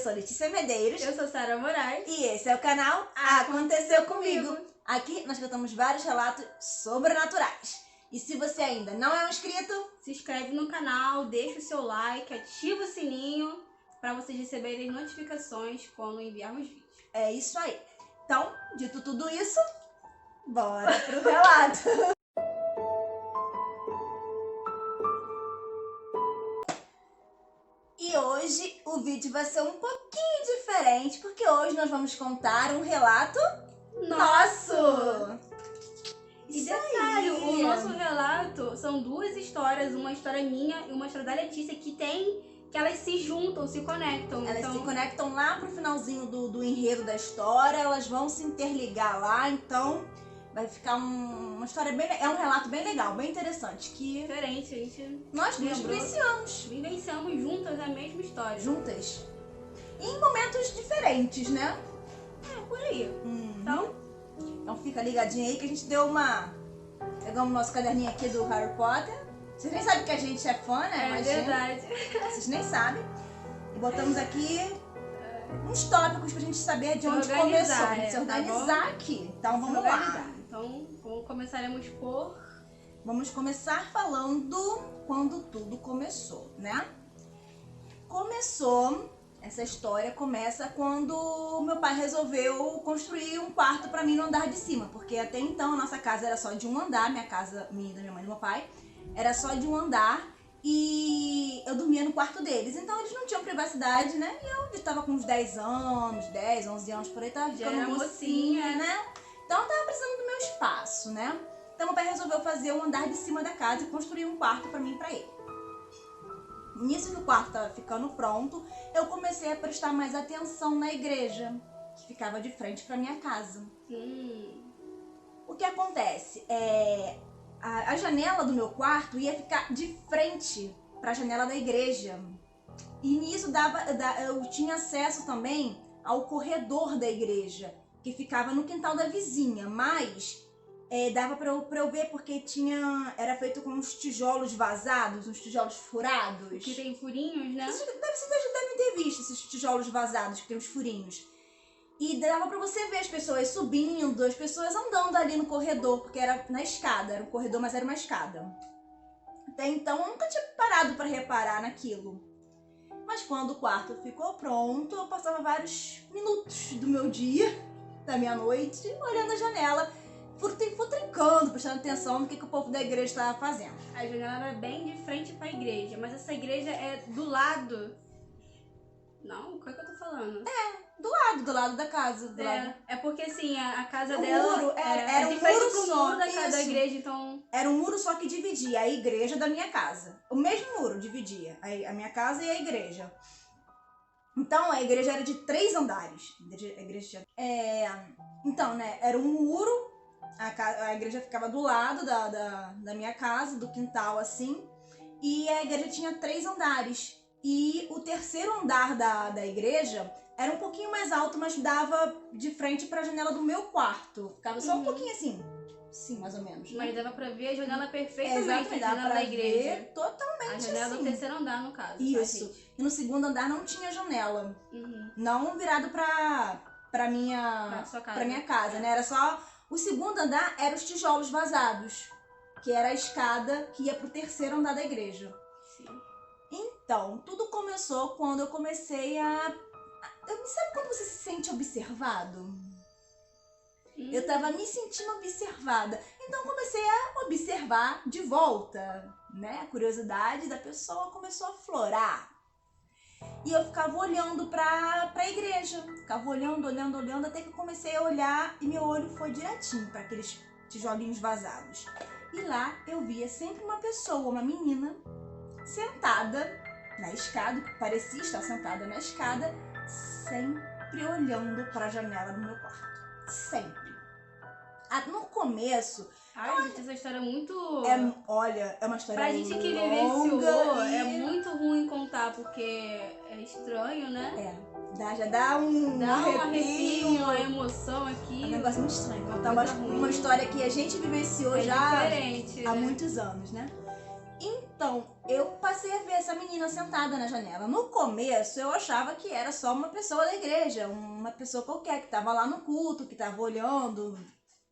sou Letícia Medeiros. Eu sou Sara Moraes. E esse é o canal Aconteceu Comigo. Aqui nós contamos vários relatos sobrenaturais. E se você ainda não é um inscrito, Se inscreve no canal, deixa o seu like, ativa o sininho para vocês receberem notificações quando enviarmos vídeos. é isso aí. Então, dito tudo isso, bora pro relato. E hoje o vídeo vai ser um pouquinho diferente, porque hoje nós vamos contar um relato nosso! E Isso detalhe, aí. o nosso relato são duas histórias, uma história minha e uma história da Letícia, que elas se juntam, se conectam. Elas então, se conectam lá pro finalzinho do enredo da história, elas vão se interligar lá, então vai ficar uma história bem... É um relato bem legal, bem interessante, que diferente, a gente nós duas lembrou. vivenciamos vivenciamos juntas a mesma história. juntas. Em momentos diferentes, né? É, por aí. Então fica ligadinho aí que a gente deu uma... Pegamos nosso caderninho aqui do Harry Potter. Vocês nem sabem que a gente é fã, né? É Imagina. verdade. Vocês nem sabem. E botamos aqui uns tópicos pra gente saber de onde começou. Pra gente se organizar aqui. Então vamos lá. Então, começaremos por... Vamos começar falando quando tudo começou, né? Essa história começa quando meu pai resolveu construir um quarto pra mim no andar de cima, porque até então a nossa casa era só de um andar, minha casa, minha, da minha mãe e do meu pai, era só de um andar e eu dormia no quarto deles, então eles não tinham privacidade, né? E eu estava com uns 10 anos, 10, 11 anos por aí, tava Já ficando era mocinha, né? Então eu tava precisando do meu espaço, né? Então meu pai resolveu fazer o andar de cima da casa e construir um quarto pra mim e pra ele. Nisso que o quarto estava ficando pronto, eu comecei a prestar mais atenção na igreja, que ficava de frente para minha casa. O que acontece? A janela do meu quarto ia ficar de frente para a janela da igreja. E nisso eu tinha acesso também ao corredor da igreja, que ficava no quintal da vizinha, mas... dava pra eu ver porque era feito com uns tijolos vazados, uns tijolos furados. Que tem furinhos, né? Vocês devem ter visto esses tijolos vazados que tem os furinhos. E dava pra você ver as pessoas subindo, as pessoas andando ali no corredor, porque era na escada, era um corredor, mas era uma escada. Até então eu nunca tinha parado pra reparar naquilo. Mas quando o quarto ficou pronto, eu passava vários minutos do meu dia, da minha noite, olhando a janela, futricando, prestando atenção no que o povo da igreja estava fazendo. A janela era bem de frente pra igreja, mas essa igreja é do lado. Não? O que é que eu tô falando? Do lado da casa. Do lado. É porque assim, a casa O dela muro, era de um frente muro pro só, muro da casa da isso. igreja, então... Era um muro só que dividia a igreja da minha casa. O mesmo muro dividia a minha casa e a igreja. Então, a igreja era de 3 andares. Então, né, era um muro. A igreja ficava do lado da minha casa, do quintal, assim. E a igreja tinha 3 andares. E o terceiro andar da igreja era um pouquinho mais alto, mas dava de frente para a janela do meu quarto. Ficava só um pouquinho assim. Sim, mais ou menos. Mas dava pra ver a janela perfeitamente, Exatamente, a dava janela pra da igreja. ver totalmente A janela assim. do terceiro andar, no caso. Isso. Tá, gente? E no segundo andar não tinha janela. Uhum. Não virado pra Pra pra sua casa. minha casa, né? Era só... O segundo andar eram os tijolos vazados, que era a escada que ia pro terceiro andar da igreja. Sim. Então, tudo começou quando eu comecei a... Sabe quando você se sente observado? Eu tava me sentindo observada. Então, comecei a observar de volta, né? A curiosidade da pessoa começou a florar. E eu ficava olhando pra igreja. Ficava olhando, até que eu comecei a olhar e meu olho foi direitinho para aqueles tijolinhos vazados. E lá eu via sempre uma pessoa, uma menina, sentada na escada, que parecia estar sentada na escada, sempre olhando para a janela do meu quarto. Sempre. No começo... Ai, gente, essa história é muito... Olha, é uma história pra gente que longa vivenciou, e... é muito ruim contar, porque é estranho, né? Já dá um arrepio, uma emoção aqui. É um negócio muito estranho. Uma Contar coisa uma história que a gente vivenciou É já diferente, há né? muitos anos, né? Então, eu passei a ver essa menina sentada na janela. No começo, eu achava que era só uma pessoa da igreja, uma pessoa qualquer que tava lá no culto, que tava olhando,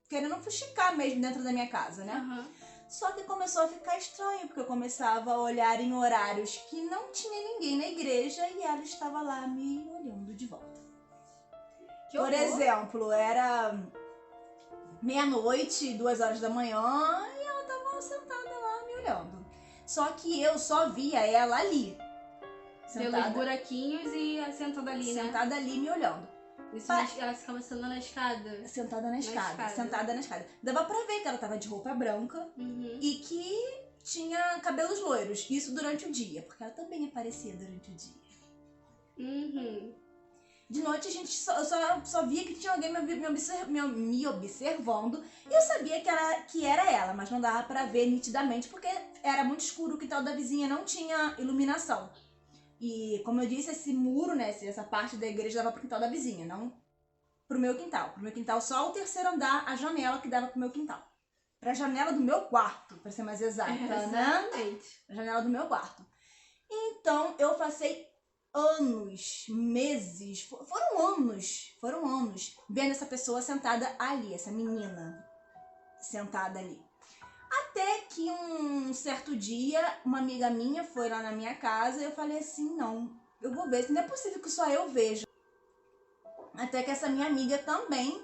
querendo fuxicar mesmo dentro da minha casa, né? Aham. Só que começou a ficar estranho, porque eu começava a olhar em horários que não tinha ninguém na igreja e ela estava lá me olhando de volta. Que Por horror. exemplo, era meia-noite, 2 horas da manhã, e ela tava sentada lá me olhando. Só que eu só via ela ali, Pelos sentada, buraquinhos e sentada ali, né? sentada ali me olhando. Isso, ela ficava sentada na escada. Sentada na escada, sentada na escada. Dava pra ver que ela tava de roupa branca Uhum. e que tinha cabelos loiros. Isso durante o dia, porque ela também aparecia durante o dia. Uhum. De noite a gente só via que tinha alguém me observando. E eu sabia que era ela, mas não dava pra ver nitidamente porque era muito escuro, o quintal da vizinha não tinha iluminação. E como eu disse, esse muro, né, essa parte da igreja dava pro quintal da vizinha, não pro meu quintal. Pro meu quintal só o terceiro andar, a janela que dava pro meu quintal. Pra janela do meu quarto, pra ser mais exata, né? Exatamente. A janela do meu quarto. Então eu passei anos, meses, foram anos vendo essa pessoa sentada ali, essa menina sentada ali. Até que um certo dia, uma amiga minha foi lá na minha casa e eu falei assim, não, eu vou ver, não é possível que só eu veja. Até que essa minha amiga também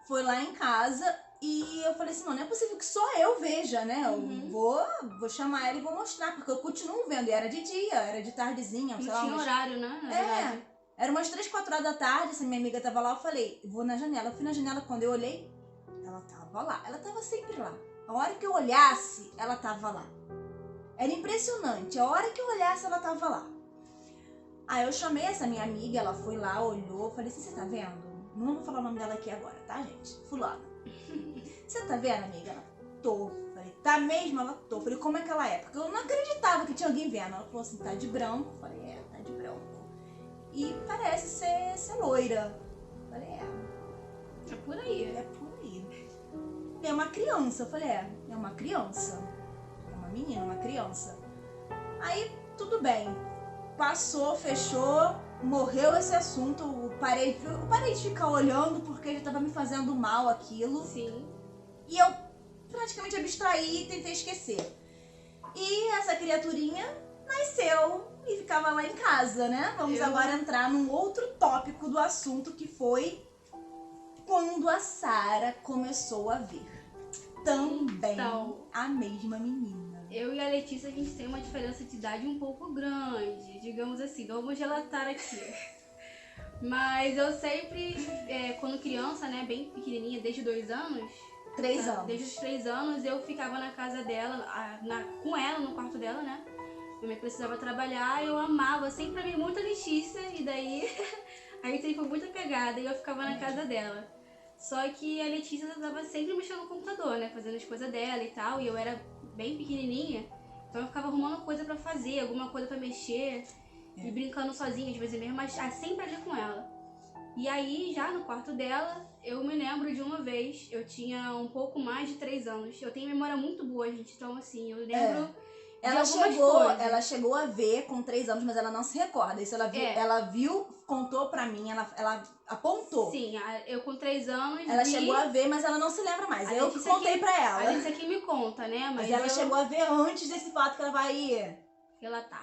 foi lá em casa e eu falei assim, não é possível que só eu veja, né? Uhum. Eu vou chamar ela e vou mostrar, porque eu continuo vendo. E era de dia, era de tardezinha, sei Não lá. tinha horário, né? Na verdade. Era umas 3, 4 horas da tarde, essa minha amiga tava lá, eu falei, vou na janela. Eu fui na janela, quando eu olhei, ela tava lá. Ela tava sempre lá. A hora que eu olhasse, ela tava lá. Era impressionante, a hora que eu olhasse, ela tava lá. Aí eu chamei essa minha amiga, ela foi lá, olhou, falei assim, você tá vendo? Não vou falar o nome dela aqui agora, tá, gente? Fulana. Você tá vendo, amiga? Ela, tô. Falei, tá mesmo? Ela, tô. Falei, como é que ela é? Porque eu não acreditava que tinha alguém vendo. Ela falou assim, tá de branco. Falei, tá de branco. E parece ser loira. Falei, É por aí. é por aí. É uma criança. Eu falei, é uma criança. É uma menina, uma criança. Aí, tudo bem. Passou, fechou, morreu esse assunto. Eu parei de ficar olhando porque já tava me fazendo mal aquilo. Sim. E eu praticamente abstraí e tentei esquecer. E essa criaturinha nasceu e ficava lá em casa, né? Vamos agora entrar num outro tópico do assunto, que foi quando a Sara começou a ver também Então, a mesma menina. eu e a Letícia, a gente tem uma diferença de idade um pouco grande, digamos assim, vamos relatar aqui. Mas eu sempre, quando criança, né, bem pequenininha, desde 2 anos... 3 anos. Desde os 3 anos, eu ficava na casa dela, com ela, no quarto dela, né? Minha mãe precisava trabalhar, eu amava, sempre amei muito a Letícia, e daí a gente sempre foi muito apegada, e eu ficava na casa dela. Só que a Letícia estava sempre mexendo no computador, né? Fazendo as coisas dela e tal. E eu era bem pequenininha. Então eu ficava arrumando coisa pra fazer, alguma coisa pra mexer. E brincando sozinha, às vezes mesmo, mas sempre ali com ela. E aí, já no quarto dela, eu me lembro de uma vez, eu tinha um pouco mais de 3 anos. Eu tenho memória muito boa, gente. Então, assim, eu lembro... Ela chegou a ver com 3 anos, mas ela não se recorda. Isso ela viu, contou pra mim, ela apontou. Sim, eu com 3 anos. Ela chegou a ver, mas ela não se lembra mais. Eu contei pra ela. A gente aqui me conta, né? Mas ela chegou a ver antes desse fato que ela vai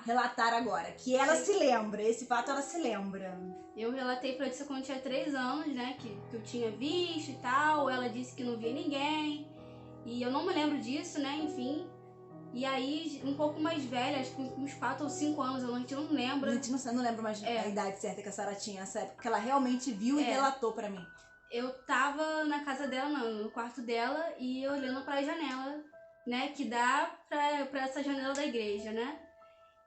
relatar agora. Que ela se lembra. Esse fato ela se lembra. Eu relatei pra Letícia quando eu tinha 3 anos, né? Que eu tinha visto e tal. Ela disse que não via ninguém. E eu não me lembro disso, né? Enfim. E aí, um pouco mais velha, acho que uns 4 ou 5 anos, a gente não lembra. A gente não lembra mais a idade certa que a Sara tinha nessa época, porque ela realmente viu e relatou pra mim. Eu tava na casa dela, no quarto dela, e olhando pra janela, né, que dá pra essa janela da igreja, né?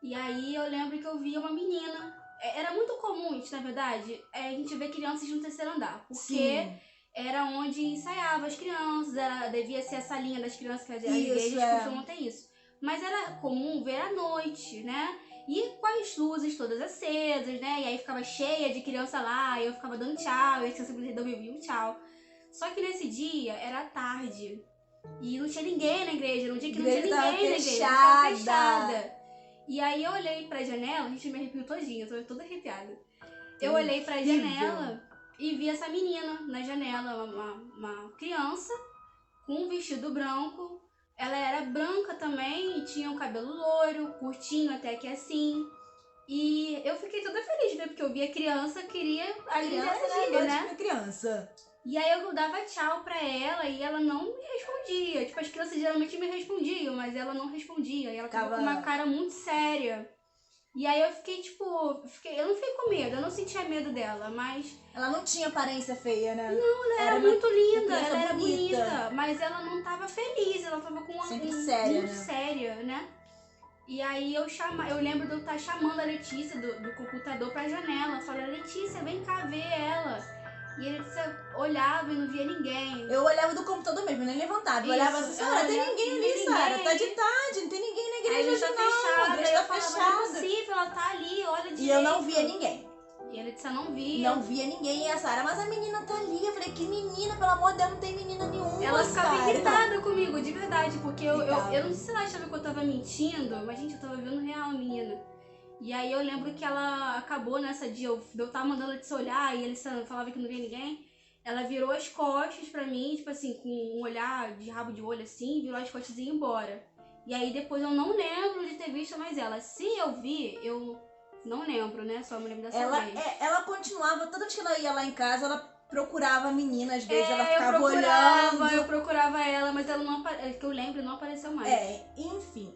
E aí eu lembro que eu via uma menina. Era muito comum, na verdade, a gente ver crianças no terceiro andar, porque era onde ensaiava as crianças, devia ser a salinha das crianças, que as igrejas costumam ter isso. Mas era comum ver à noite, né? E com as luzes todas acesas, né? E aí ficava cheia de criança lá, e eu ficava dando tchau, e a criança resolvia um tchau. Só que nesse dia era tarde. E não tinha ninguém na igreja, num dia que não Igreja tinha tava ninguém na igreja, fechada. tava fechada. E aí eu olhei pra janela, a gente me arrepiou todinha, eu tô toda arrepiada. Eu olhei pra janela e vi essa menina na janela, uma criança com um vestido branco. Ela era branca também e tinha um cabelo loiro, curtinho até que assim. E eu fiquei toda feliz, né? Porque eu vi a criança, queria ali interagir, né? Criança. E aí eu dava tchau pra ela e ela não me respondia. Tipo, as crianças geralmente me respondiam, mas ela não respondia. E ela tava com uma cara muito séria. E aí eu fiquei, tipo, eu não fiquei com medo, eu não sentia medo dela, mas... Ela não tinha aparência feia, né? Não, ela era muito linda, criança ela era bonita. bonita, mas ela não tava feliz, ela tava com uma Sempre muito séria, séria, né? E aí eu lembro de eu estar chamando a Letícia do computador pra janela. Eu falei, Letícia, vem cá ver ela. E a Letícia olhava e não via ninguém. Eu olhava do computador mesmo, nem levantava. Eu olhava assim, Sara, tem ninguém ali, Sara. Tá de tarde, não tem ninguém na igreja hoje não. A igreja tá fechada. Não é possível, ela tá ali, olha direito. E eu não via ninguém. E a Letícia não via. Não via ninguém. E a Sara, mas a menina tá ali. Eu falei, que menina? Pelo amor de Deus, não tem menina nenhuma, Ela ficava Sara. irritada comigo, de verdade. Porque eu não sei se ela achava que eu tava mentindo, mas, gente, eu tava vendo real a menina. E aí eu lembro que ela acabou nessa dia, eu tava mandando a Letícia olhar e a Letícia falava que não via ninguém. Ela virou as costas pra mim, tipo assim, com um olhar de rabo de olho assim, virou as costas e ia embora. E aí depois eu não lembro de ter visto mais ela. Se eu vi, eu não lembro, né? Só me lembro dessa vez. Ela continuava, toda vez que ela ia lá em casa, ela procurava a menina, às vezes ela ficava Eu procurava ela, mas ela não que eu lembro, não apareceu mais. Enfim.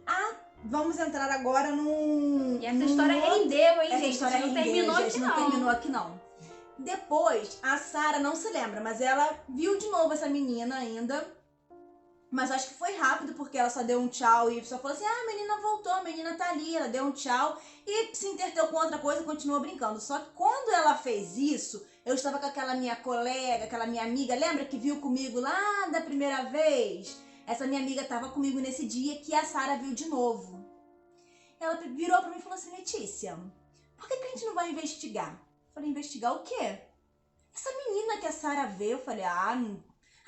Vamos entrar agora num... E essa história rendeu, hein, gente? Essa história não terminou aqui, não terminou aqui, não. Depois, a Sara não se lembra, mas ela viu de novo essa menina ainda. Mas acho que foi rápido, porque ela só deu um tchau e só falou assim, a menina voltou, a menina tá ali. Ela deu um tchau e se interteu com outra coisa e continuou brincando. Só que quando ela fez isso, eu estava com aquela minha colega, aquela minha amiga, lembra que viu comigo lá da primeira vez? Essa minha amiga estava comigo nesse dia que a Sara viu de novo. Ela virou pra mim e falou assim, Letícia, por que a gente não vai investigar? Eu falei, investigar o quê? Essa menina que a Sara vê, eu falei, a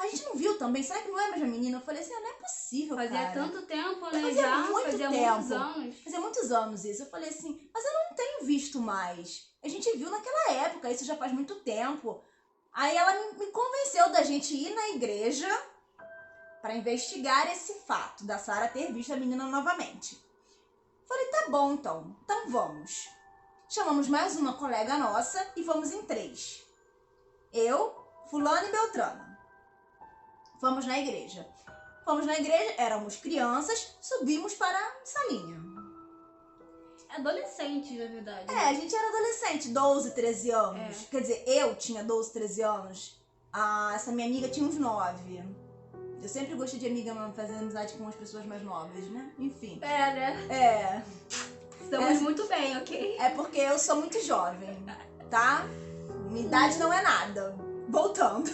gente não viu também, será que não é a mesma menina? Eu falei assim, não é possível, Fazia tanto tempo, né? Fazia muito tempo. Muitos anos. Fazia muitos anos isso. Eu falei assim, mas eu não tenho visto mais. A gente viu naquela época, isso já faz muito tempo. Aí ela me convenceu da gente ir na igreja para investigar esse fato da Sara ter visto a menina novamente. Falei, tá bom então vamos. Chamamos mais uma colega nossa e fomos em 3. Eu, fulano e Beltrano. Fomos na igreja. Éramos crianças, subimos para a salinha. Adolescente, na verdade. A gente era adolescente, 12, 13 anos. Quer dizer, eu tinha 12, 13 anos. Essa minha amiga tinha uns 9. Eu sempre gostei de amiga, fazer amizade com as pessoas mais novas, né? Enfim. Né? Estamos muito bem, ok? É porque eu sou muito jovem, tá? Minha idade não é nada. Voltando.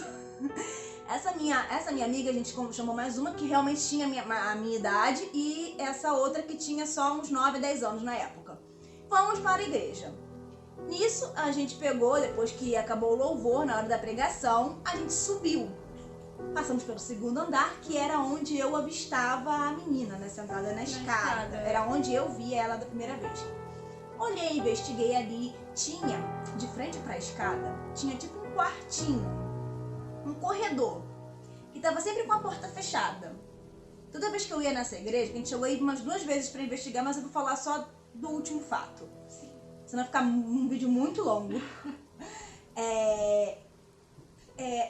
Essa minha amiga, a gente chamou mais uma que realmente tinha a minha idade e essa outra que tinha só uns 9, 10 anos na época. Fomos para a igreja. Nisso, a gente pegou, depois que acabou o louvor, na hora da pregação, a gente subiu. Passamos pelo 2º andar, que era onde eu avistava a menina, né, sentada na escada. Era onde eu via ela da primeira vez. Olhei, investiguei ali. Tinha, de frente para a escada, tinha tipo um quartinho, um corredor, que estava sempre com a porta fechada. Toda vez que eu ia nessa igreja, a gente chegou aí umas 2 vezes para investigar, mas eu vou falar só do último fato. Sim. Senão vai ficar um vídeo muito longo.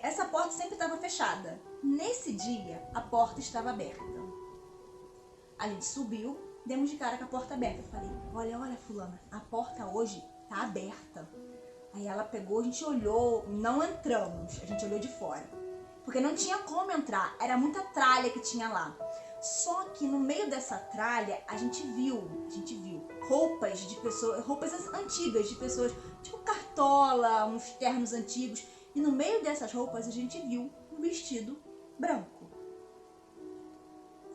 Essa porta sempre estava fechada. Nesse dia, a porta estava aberta. A gente subiu, demos de cara com a porta aberta. Eu falei, olha, fulana, a porta hoje tá aberta. Aí ela pegou, a gente olhou, não entramos, a gente olhou de fora. Porque não tinha como entrar, era muita tralha que tinha lá. Só que no meio dessa tralha, a gente viu roupas de pessoas, roupas antigas de pessoas, tipo cartola, uns ternos antigos. E no meio dessas roupas, a gente viu um vestido branco.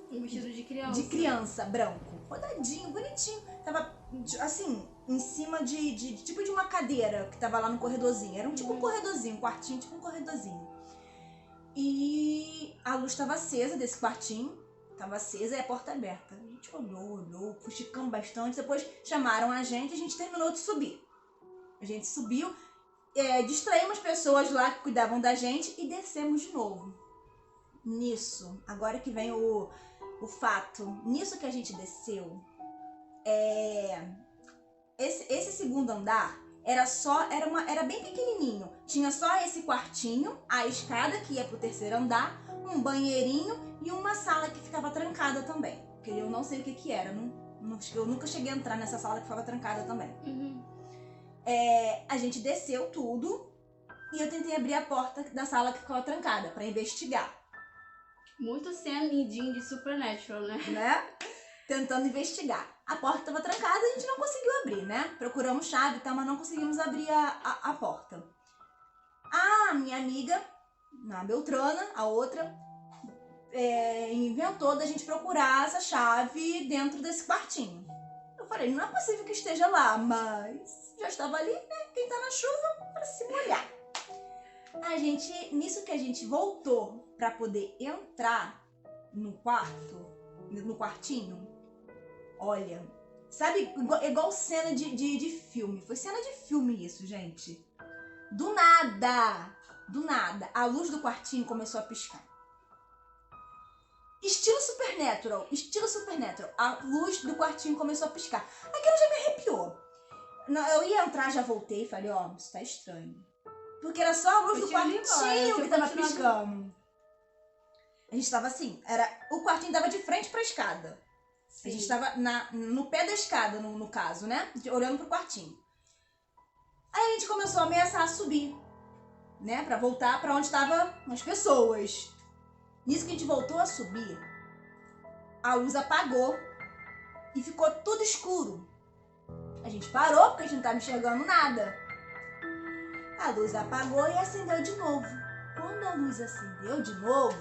Um vestido de criança? De criança, branco. Rodadinho, bonitinho. Tava, assim, em cima tipo de uma cadeira que tava lá no corredorzinho. Era tipo um corredorzinho, um quartinho, tipo um corredorzinho. E a luz estava acesa desse quartinho. Estava acesa e a porta aberta. A gente olhou, fuxicamos bastante. Depois chamaram a gente terminou de subir. A gente subiu, distraímos pessoas lá que cuidavam da gente e descemos de novo. Nisso, agora que vem o fato, nisso que a gente desceu, esse segundo andar era bem pequenininho. Tinha só esse quartinho, a escada que ia pro terceiro andar, um banheirinho e uma sala que ficava trancada também. Que eu não sei o que era, eu nunca cheguei a entrar nessa sala que ficava trancada também. Uhum. A gente desceu tudo e eu tentei abrir a porta da sala que ficava trancada pra investigar. Muito cena de Supernatural, né? Tentando investigar. A porta estava trancada e a gente não conseguiu abrir, né? Procuramos chave e tal, mas não conseguimos abrir a porta. A minha amiga, a Beltrana, a outra, inventou da gente procurar essa chave dentro desse quartinho. Eu falei, não é possível que esteja lá, mas já estava ali, né? Quem tá na chuva para se molhar. Nisso que a gente voltou para poder entrar no quartinho, olha, sabe, igual cena de filme. Foi cena de filme isso, gente. Do nada, a luz do quartinho começou a piscar. Estilo Supernatural. A luz do quartinho começou a piscar. Aquilo já me arrepiou. Eu ia entrar, já voltei e falei, isso tá estranho. Porque era só a luz do quartinho que tava piscando. A gente tava assim, o quartinho dava de frente pra escada. Sim. A gente tava no pé da escada, no caso, né? Olhando pro quartinho. Aí a gente começou a ameaçar subir, né? Pra voltar pra onde estavam as pessoas. Nisso que a gente voltou a subir, a luz apagou e ficou tudo escuro. A gente parou porque a gente não tava enxergando nada. A luz apagou e acendeu de novo. Quando a luz acendeu de novo,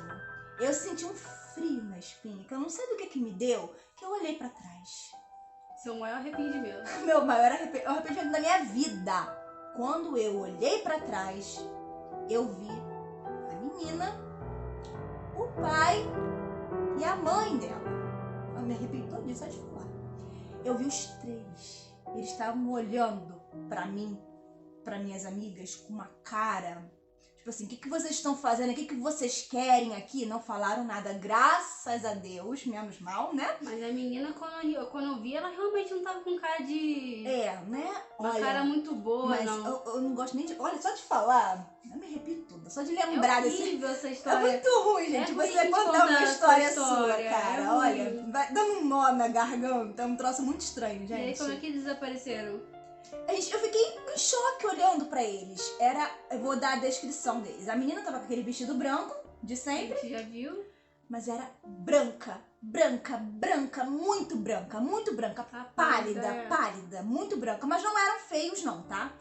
eu senti um frio na espinha, que eu não sei do que me deu, que eu olhei pra trás. Seu maior arrependimento. Meu maior arrependimento da minha vida. Quando eu olhei pra trás, eu vi a menina, o pai e a mãe dela. Eu me arrependi todo disso, só de falar. Eu vi os três. Eles estavam olhando pra mim, para minhas amigas, com uma cara, tipo assim, o que vocês estão fazendo? O que vocês querem aqui? Não falaram nada, graças a Deus, menos mal, né? Mas a menina, quando eu vi, ela realmente não tava com cara de... né? Uma cara muito boa, mas não. Eu não gosto nem de... Olha, só de falar, eu me arrepio toda, só de lembrar desse... essa história. É muito ruim, gente, você contar uma história sua, cara. Olha, vai dando um nó na garganta, é um troço muito estranho, gente. E aí, como é que eles desapareceram? Eu fiquei em choque olhando pra eles. Eu vou dar a descrição deles. A menina tava com aquele vestido branco, de sempre. A gente já viu? Mas era branca, muito branca. Pálida, muito branca. Mas não eram feios não, tá?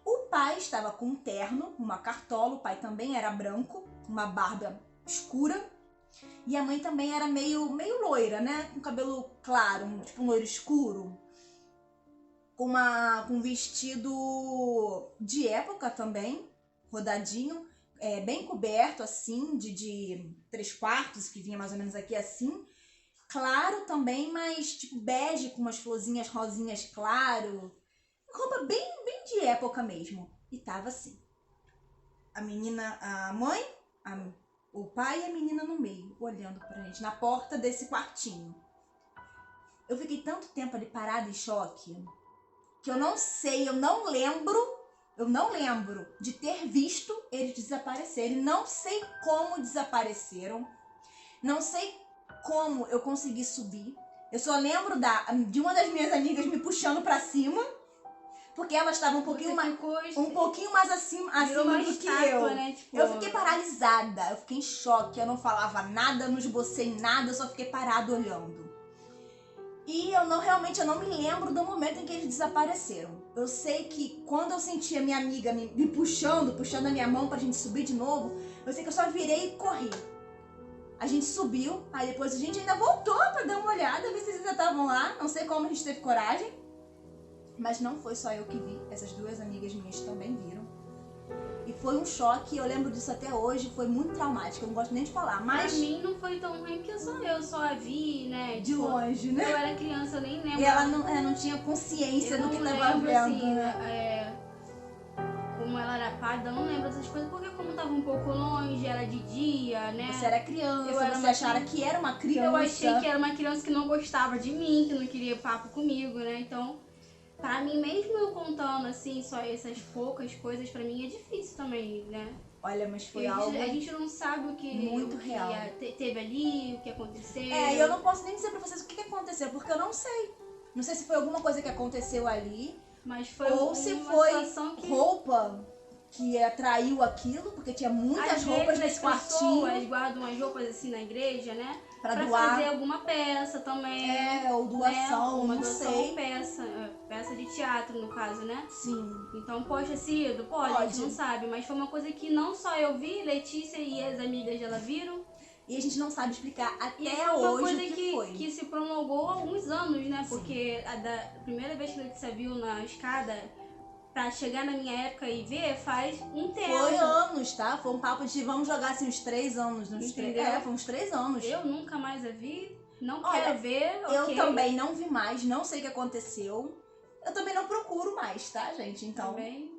O pai estava com um terno, uma cartola. O pai também era branco, uma barba escura. E a mãe também era meio loira, né? Com cabelo claro, tipo um loiro escuro. Com um vestido de época também, rodadinho, bem coberto, assim, de 3/4, que vinha mais ou menos aqui assim. Claro também, mas tipo bege, com umas florzinhas rosinhas claro. Roupa bem de época mesmo. E tava assim. A menina, a mãe, o pai e a menina no meio, olhando pra gente, na porta desse quartinho. Eu fiquei tanto tempo ali parada em choque, que eu não lembro de ter visto eles desaparecerem. Não sei como desapareceram. Não sei como eu consegui subir. Eu só lembro de uma das minhas amigas me puxando pra cima, porque ela estava um pouquinho mais acima do que eu. Né? Tipo... Eu fiquei paralisada, eu fiquei em choque, eu não falava nada, não esbocei nada, eu só fiquei parada olhando. E eu não me lembro do momento em que eles desapareceram. Eu sei que quando eu senti a minha amiga me puxando a minha mão pra gente subir de novo, eu sei que eu só virei e corri. A gente subiu, aí depois a gente ainda voltou pra dar uma olhada, ver se eles ainda estavam lá. Não sei como a gente teve coragem. Mas não foi só eu que vi, essas duas amigas minhas também viram. E foi um choque, eu lembro disso até hoje, foi muito traumático, eu não gosto nem de falar, mas... Pra mim não foi tão ruim, porque eu só a vi, né? De longe, né? Eu era criança, eu nem lembro. E ela não tinha consciência do que levava vendo, assim, né? Como ela era pálida, eu não lembro dessas coisas, porque como tava um pouco longe, era de dia, né? Você era criança, Eu era você achava que era uma criança. Eu achei que era uma criança que não gostava de mim, que não queria papo comigo, né? Então, pra mim, mesmo eu contando, assim, só essas poucas coisas, pra mim é difícil também, né? Olha, mas foi a algo... A gente não sabe o que, muito real. Teve ali, o que aconteceu. E eu não posso nem dizer pra vocês o que aconteceu, porque eu não sei. Não sei se foi alguma coisa que aconteceu ali, mas foi ou se foi roupa que atraiu aquilo, porque tinha muitas roupas nesse quartinho. As pessoas guardam as roupas assim na igreja, né? Pra doar. Fazer alguma peça também. Ou doação, né? Uma não doação sei. ou peça de teatro, no caso, né? Sim. Então, pode ter sido? Pode, a gente não sabe. Mas foi uma coisa que não só eu vi, Letícia e as amigas dela viram. E a gente não sabe explicar até hoje uma coisa que foi. Que se prolongou há alguns anos, né? Sim. Porque a primeira vez que a Letícia viu na escada, pra chegar na minha época e ver, faz um tempo. Foi anos, tá? Foi um papo de, vamos jogar assim, uns 3 anos. Foi uns 3 anos. Eu nunca mais a vi, não quero ver. Eu também não vi mais, não sei o que aconteceu. Eu também não procuro mais, tá, gente? Então, também.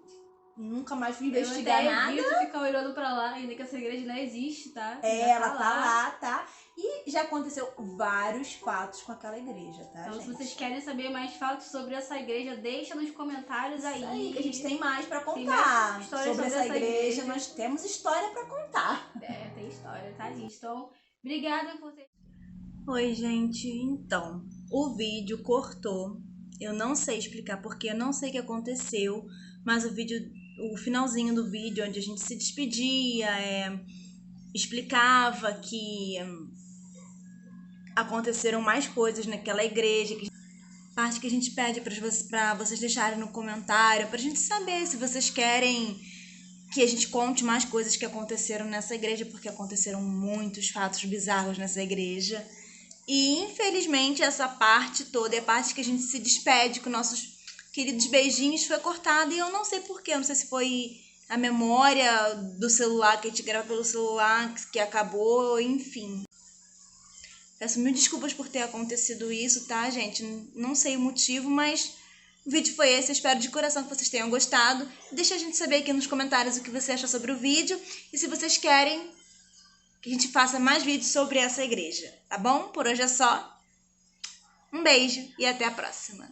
Nunca mais fui investigar nada. Eu evito ficar olhando pra lá, ainda que essa igreja não existe, tá? Ela tá lá, tá? E já aconteceu vários fatos com aquela igreja, tá, então, gente? Se vocês querem saber mais fatos sobre essa igreja, deixa nos comentários aí. Isso aí, que a gente tem mais pra contar. Sobre essa igreja, nós temos história pra contar. Tem história, tá, gente? Então, obrigada por ter... Oi, gente. Então, o vídeo cortou. Eu não sei explicar porque, eu não sei o que aconteceu, mas o finalzinho do vídeo, onde a gente se despedia, explicava que aconteceram mais coisas naquela igreja, parte que a gente pede para vocês deixarem no comentário, pra gente saber se vocês querem que a gente conte mais coisas que aconteceram nessa igreja, porque aconteceram muitos fatos bizarros nessa igreja. E infelizmente essa parte toda, a parte que a gente se despede com nossos queridos beijinhos, foi cortada, e eu não sei porquê, eu não sei se foi a memória do celular, que a gente grava pelo celular, que acabou, enfim. Peço mil desculpas por ter acontecido isso, tá, gente? Não sei o motivo, mas o vídeo foi esse. Eu espero de coração que vocês tenham gostado. Deixa a gente saber aqui nos comentários o que você acha sobre o vídeo e se vocês querem que a gente faça mais vídeos sobre essa igreja, tá bom? Por hoje é só. Um beijo e até a próxima.